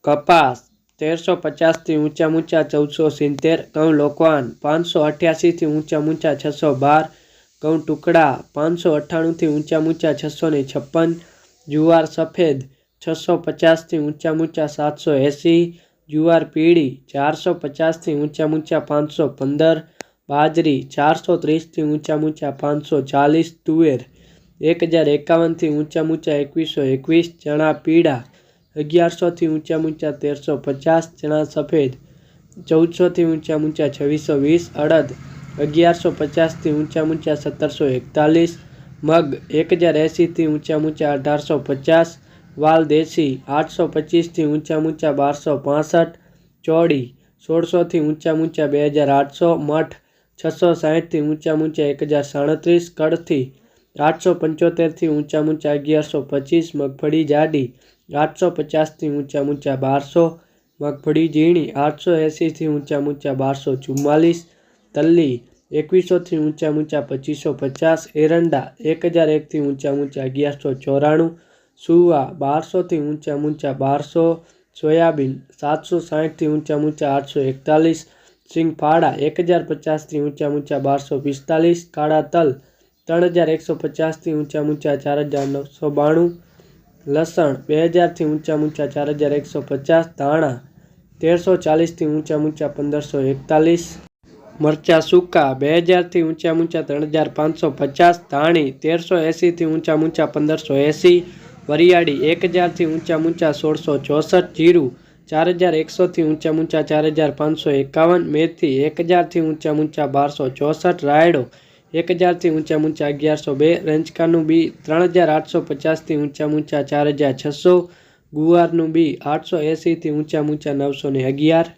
કપાસ 1350 થી ઊંચા 1470, ઘઉં લોકવાન 588 થી ઊંચા 612, ઘઉં ટુકડા 598 થી ઊંચા 656, જુવાર સફેદ 650 થી ઊંચા 780, જુવાર પીળી 450 થી ઊંચા 515, બાજરી 430 થી ઊંચા 540, તુવેર 1051 થી ઊંચા 2121, ચણા પીળા 1100 થી ઊંચા 1350, ચણા સફેદ 1400 થી ઊંચા 2620, અડદ 1150 થી ઊંચા 1741, મગ 1080 થી ઊંચા 1850, વાલ દેશી 825 થી ઊંચા 1265, ચોડી 1600 થી ઊંચા 2800, મઠ 660 થી ઊંચા 1037, કડથી 875 થી ઊંચા 1125, મગફળી જાડી 850 થી ઊંચા 1200, મગફળી ઝીણી 880 થી ઊંચા 1244, તલ્લી 2100 થી ઊંચા 2550, એરંડા 1001 થી ઊંચા 1194, સુવા 1200 થી ઊંચા 1200, સોયાબીન 760 થી ઊંચા 841, સિંગફાડા 1050 થી ઊંચા 1245, કાળા તલ 3150 થી ઊંચા 4992, લસણ 2000 થી ઊંચા 4150, ધાણા 1340 થી ઊંચા 1541, મરચા સૂકા 2000 થી ઊંચા 3550, ધાણી 1380 થી ઊંચા 1580, વરિયાળી 1000 થી ઊંચા 1664, જીરું 4100 થી ઊંચા 4551, મેથી 1000 થી ઊંચા 1264, રાયડો 1000 થી ઊંચા 1102, રંજકાનું બી 3850 થી ઊંચા 4600, ગુવારનું બી 880 થી ઊંચા 911,